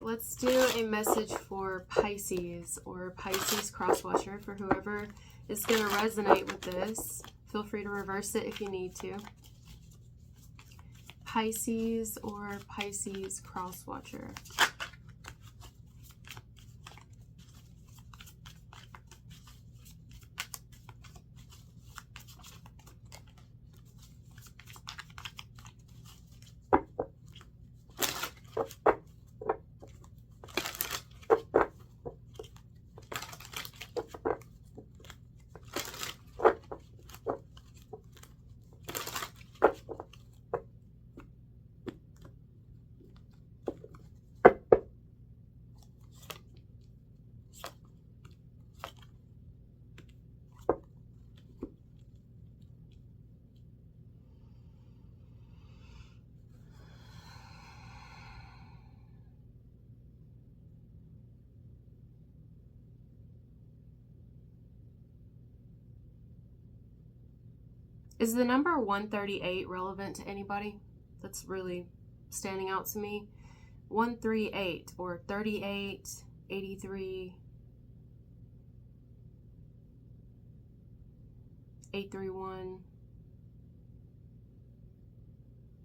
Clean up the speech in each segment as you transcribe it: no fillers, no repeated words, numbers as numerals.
let's do a message for Pisces or Pisces cross-watcher for whoever is going to resonate with this. Feel free to reverse it if you need to. Pisces or Pisces cross-watcher. Is the number 138 relevant to anybody? That's really standing out to me. 138 or 38, 83, 831,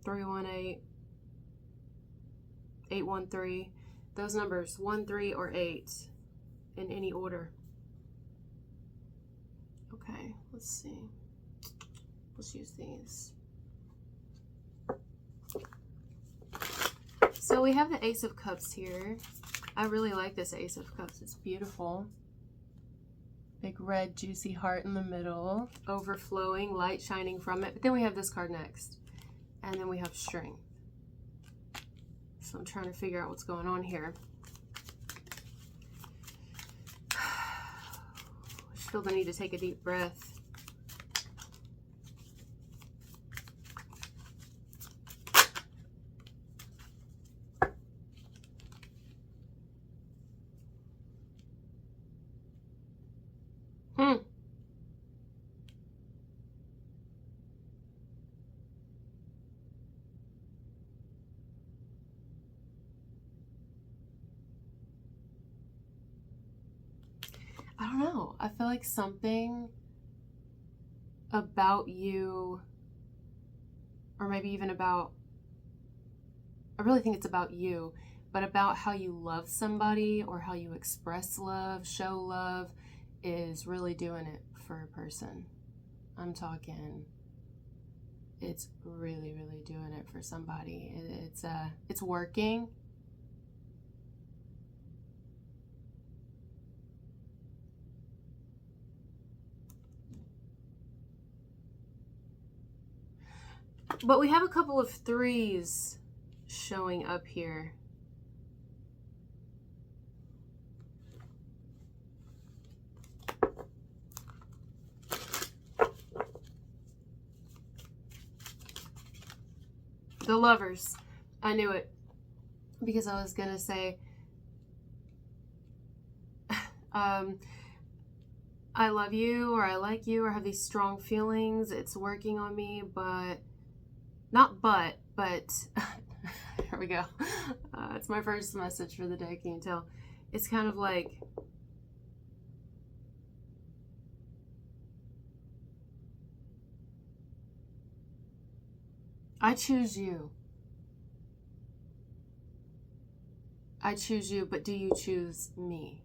318, 813. Those numbers, 1, 3, or 8 in any order. Okay, let's see. Let's use these. So we have the Ace of Cups here. I really like this Ace of Cups. It's beautiful. Big red juicy heart in the middle. Overflowing, light shining from it. But then we have this card next. And then we have strength. So I'm trying to figure out what's going on here. I feel the need to take a deep breath. I don't know. I feel like something about you, or maybe even about, I really think it's about you, but about how you love somebody or how you express love, show love, is really doing it for a person. I'm talking, it's really, really doing it for somebody. It's working. But we have a couple of threes showing up here. The Lovers. I knew it. Because I was going to say, I love you, or I like you, or have these strong feelings. It's working on me, but here we go. It's my first message for the day, can you tell? It's kind of like, I choose you. I choose you, but do you choose me?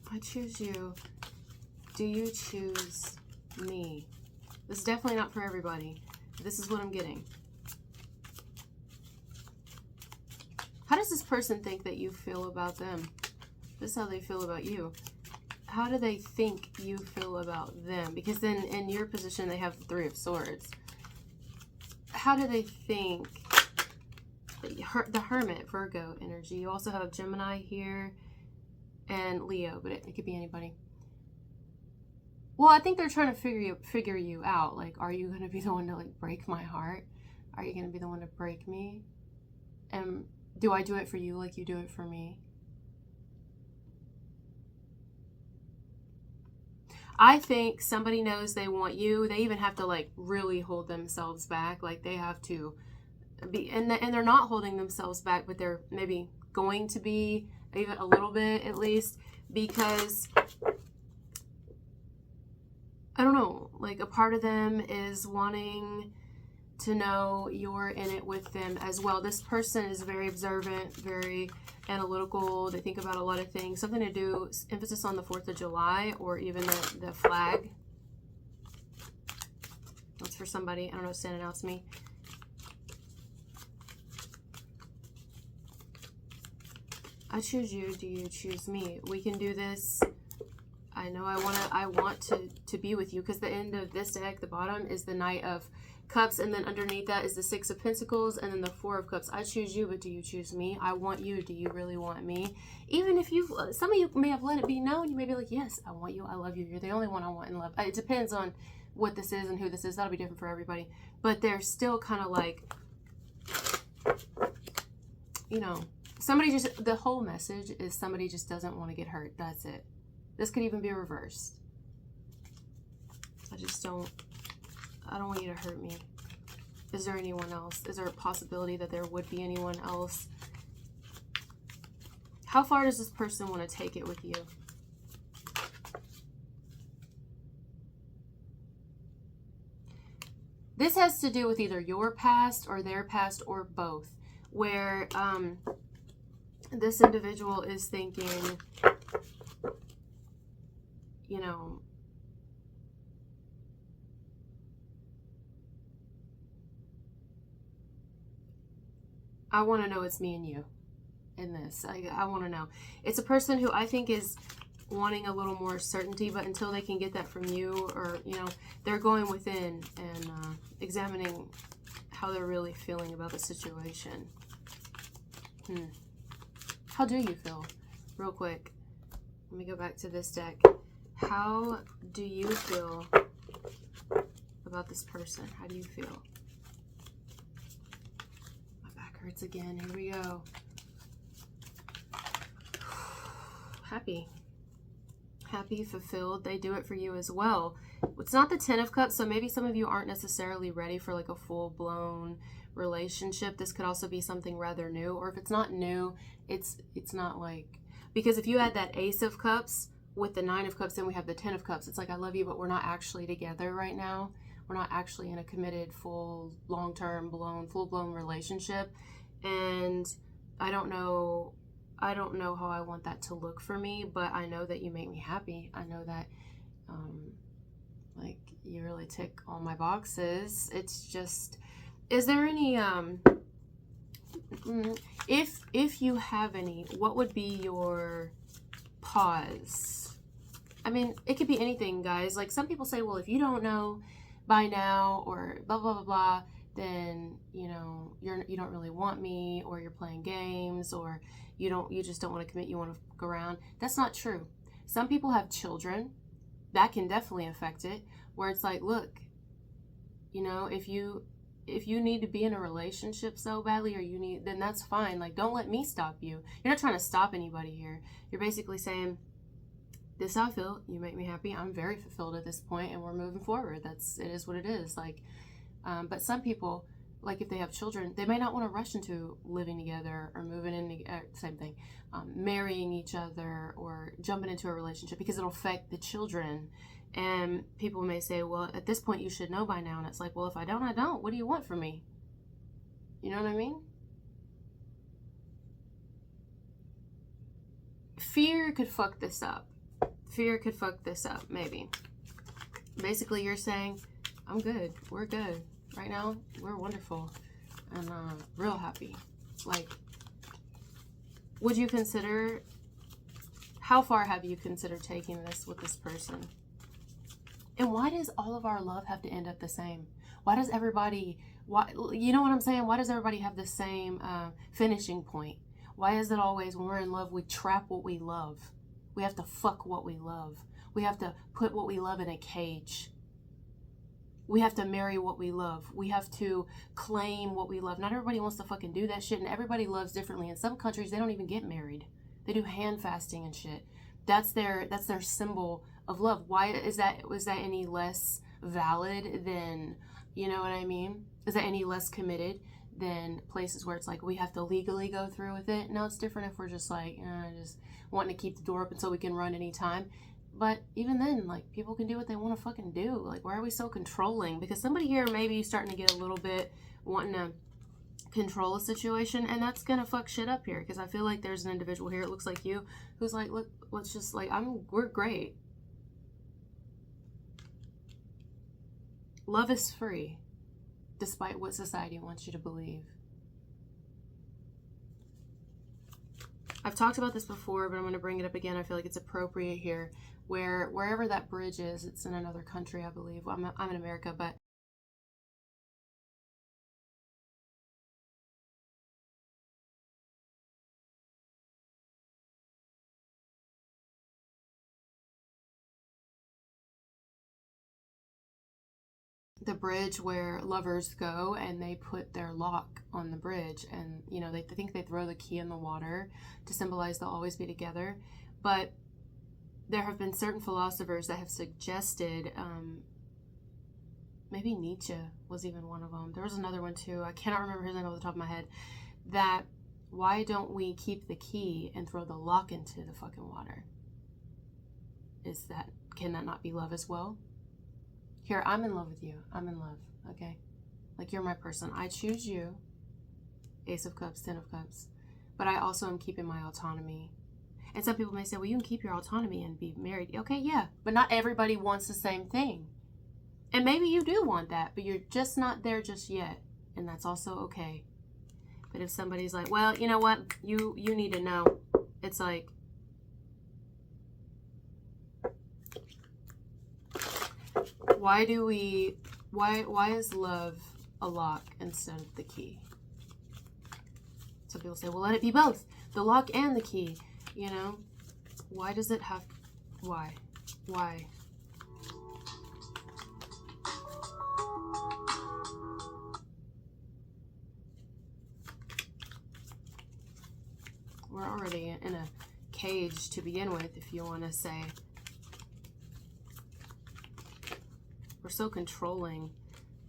I choose you. Do you choose me? This is definitely not for everybody. This is what I'm getting. How does this person think that you feel about them? This is how they feel about you. How do they think you feel about them? Because then in your position, they have the Three of Swords. How do they think? The Hermit, Virgo energy. You also have Gemini here and Leo, but it could be anybody. Well, I think they're trying to figure you out. Like, are you going to be the one to like break my heart? Are you going to be the one to break me? And do I do it for you like you do it for me? I think somebody knows they want you. They even have to like really hold themselves back. Like they have to be, and they're not holding themselves back, but they're maybe going to be, even a little bit at least, because I don't know, like a part of them is wanting to know you're in it with them as well. This person is very observant, very analytical. They think about a lot of things. Something to do, emphasis on the 4th of July or even the flag. That's for somebody. I don't know, standing out to me. I choose you. Do you choose me? We can do this. I know I want to be with you, because the end of this deck, the bottom, is the Knight of Cups, and then underneath that is the 6 of Pentacles, and then the 4 of Cups. I choose you, but do you choose me? I want you. Do you really want me? Even if some of you may have let it be known, you may be like, yes, I want you. I love you. You're the only one I want in love. It depends on what this is and who this is. That'll be different for everybody. But they're still kind of like, you know, somebody just, the whole message is somebody just doesn't want to get hurt. That's it. This could even be reversed. I don't want you to hurt me. Is there anyone else? Is there a possibility that there would be anyone else? How far does this person want to take it with you? This has to do with either your past or their past or both, where this individual is thinking, you know, I want to know it's me and you in this. I want to know. It's a person who I think is wanting a little more certainty, but until they can get that from you, or, you know, they're going within and examining how they're really feeling about the situation. How do you feel? Real quick. Let me go back to this deck. How do you feel about this person? How do you feel? My back hurts again. Here we go. Happy. Happy, fulfilled. They do it for you as well. It's not the 10 of Cups, so maybe some of you aren't necessarily ready for like a full-blown relationship. This could also be something rather new, or if it's not new, it's not like, because if you had that Ace of Cups with the 9 of Cups, then we have the 10 of Cups. It's like, I love you, but we're not actually together right now. We're not actually in a committed, full, long-term, full-blown relationship. And I don't know how I want that to look for me, but I know that you make me happy. I know that, like, you really tick all my boxes. It's just, is there any, if you have any, what would be your pause? I mean, it could be anything, guys. Like, some people say, well, if you don't know by now, or blah, blah, blah, blah, then, you know, you don't really want me, or you're playing games, or you just don't want to commit, you want to fuck around. That's not true. Some people have children. That can definitely affect it, where it's like, look, you know, if you need to be in a relationship so badly, or then that's fine. Like, don't let me stop you. You're not trying to stop anybody here. You're basically saying, this is how I feel. You make me happy. I'm very fulfilled at this point, and we're moving forward. It is what it is. Like, but some people, like if they have children, they may not want to rush into living together or moving in, same thing, marrying each other or jumping into a relationship, because it'll affect the children. And people may say, well, at this point you should know by now. And it's like, well, if I don't, I don't. What do you want from me? You know what I mean? Fear could fuck this up. Fear could fuck this up, maybe. Basically, you're saying, I'm good. We're good. Right now, we're wonderful. And real happy. Like, would you consider, how far have you considered taking this with this person? And why does all of our love have to end up the same? Why does everybody, you know what I'm saying? Why does everybody have the same finishing point? Why is it always when we're in love, we trap what we love? We have to fuck what we love. We have to put what we love in a cage. We have to marry what we love. We have to claim what we love. Not everybody wants to fucking do that shit, and everybody loves differently. In some countries, they don't even get married. They do hand fasting and shit. That's their symbol of love. Why is that? Was that any less valid than, you know what I mean? Is that any less committed than places where it's like we have to legally go through with it? No, it's different if we're just like, just wanting to keep the door open so we can run anytime. But even then, like, people can do what they want to fucking do. Like, why are we so controlling? Because somebody here maybe starting to get a little bit wanting to control a situation, and that's gonna fuck shit up here. Because I feel like there's an individual here, it looks like you, who's like, look, let's just like, we're great. Love is free, despite what society wants you to believe. I've talked about this before, but I'm going to bring it up again. I feel like it's appropriate here. Wherever that bridge is, it's in another country, I believe. Well, I'm in America, but the bridge where lovers go and they put their lock on the bridge, and you know, they think they throw the key in the water to symbolize they'll always be together. But there have been certain philosophers that have suggested, maybe Nietzsche was even one of them. There was another one too. I cannot remember his name off the top of my head. That why don't we keep the key and throw the lock into the fucking water? Can that not be love as well? Here, I'm in love with you. I'm in love, okay? Like, you're my person. I choose you. Ace of Cups, Ten of Cups. But I also am keeping my autonomy. And some people may say, well, you can keep your autonomy and be married. Okay, yeah. But not everybody wants the same thing. And maybe you do want that, but you're just not there just yet. And that's also okay. But if somebody's like, well, you know what? You need to know. It's like, why is love a lock instead of the key? Some people say, well, let it be both, the lock and the key, you know? Why does it have, why? We're already in a cage to begin with, if you want to say. We're so controlling.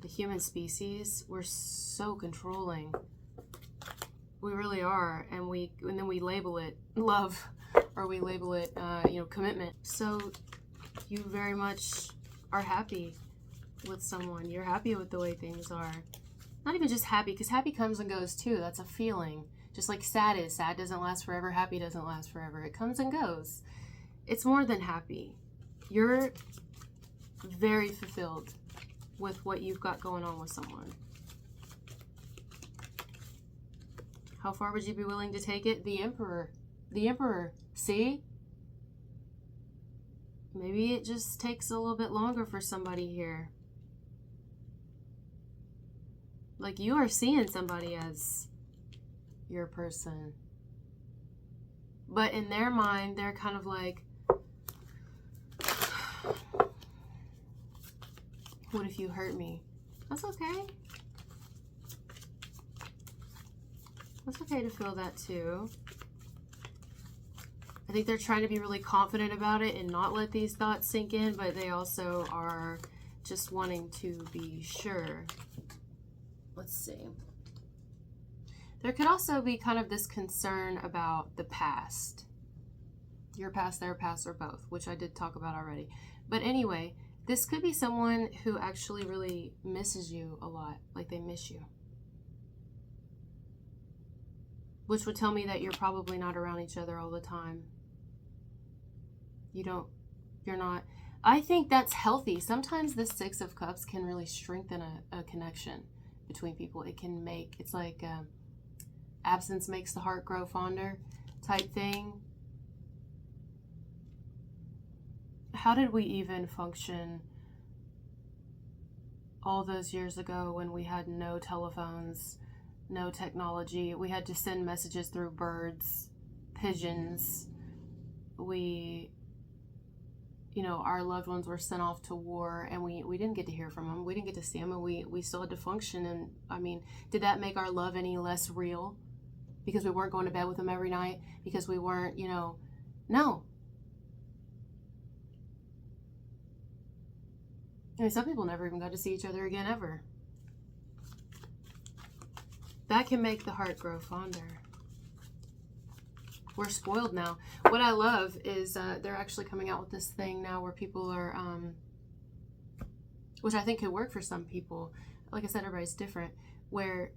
The human species, we're so controlling. We really are. And then we label it love, or we label it, commitment. So you very much are happy with someone. You're happy with the way things are. Not even just happy, because happy comes and goes too. That's a feeling. Just like sad is. Sad doesn't last forever. Happy doesn't last forever. It comes and goes. It's more than happy. You're very fulfilled with what you've got going on with someone. How far would you be willing to take it? The Emperor. The Emperor. See? Maybe it just takes a little bit longer for somebody here. Like, you are seeing somebody as your person. But in their mind, they're kind of like, what if you hurt me? That's okay. That's okay to feel that too. I think they're trying to be really confident about it and not let these thoughts sink in, but they also are just wanting to be sure. Let's see. There could also be kind of this concern about the past. Your past, their past, or both, which I did talk about already. But anyway, this could be someone who actually really misses you a lot, like they miss you. Which would tell me that you're probably not around each other all the time. You're not. I think that's healthy. Sometimes the Six of Cups can really strengthen a connection between people. It's like absence makes the heart grow fonder type thing. How did we even function all those years ago when we had no telephones, no technology? We had to send messages through birds, pigeons. Our loved ones were sent off to war, and we didn't get to hear from them. We didn't get to see them, and we still had to function. And I mean, did that make our love any less real? Because we weren't going to bed with them every night? Because we weren't, no. I mean, some people never even got to see each other again ever. That can make the heart grow fonder. We're spoiled now. What I love is they're actually coming out with this thing now where people are, which I think could work for some people. Like I said, everybody's different. Where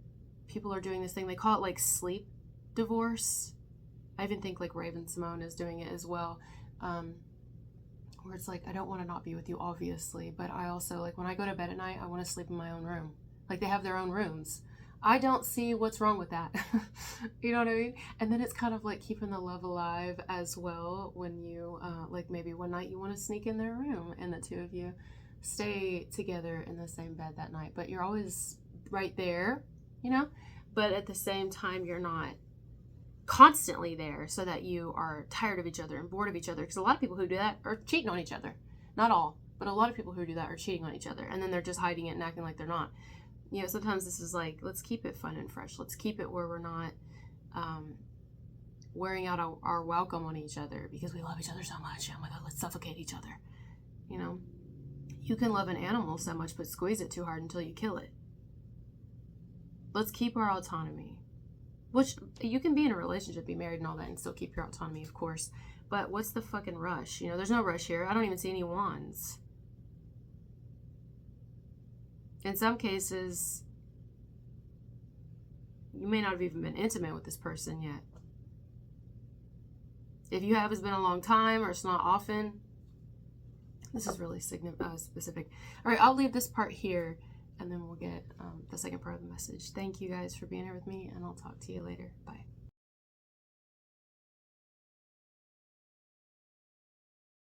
people are doing this thing, they call it like sleep divorce. I even think like Raven Simone is doing it as well. Where it's like, I don't want to not be with you, obviously, but I also, like, when I go to bed at night, I want to sleep in my own room. Like, they have their own rooms. I don't see what's wrong with that. You know what I mean? And then it's kind of like keeping the love alive as well when you, like, maybe one night you want to sneak in their room and the two of you stay together in the same bed that night. But you're always right there, you know? But at the same time, you're not constantly there so that you are tired of each other and bored of each other, because a lot of people who do that are cheating on each other. Not all, but a lot of people who do that are cheating on each other, and then they're just hiding it and acting like they're not. You know, sometimes this is like, let's keep it fun and fresh. Let's keep it where we're not wearing out our welcome on each other because we love each other so much. Oh my God, let's suffocate each other. You know, you can love an animal so much but squeeze it too hard until you kill it. Let's keep our autonomy. Which, you can be in a relationship, be married and all that, and still keep your autonomy, of course. But what's the fucking rush? You know, there's no rush here. I don't even see any wands. In some cases, you may not have even been intimate with this person yet. If you have, it's been a long time or it's not often. This is really specific. All right, I'll leave this part here, and then we'll get the second part of the message. Thank you guys for being here with me, and I'll talk to you later. Bye.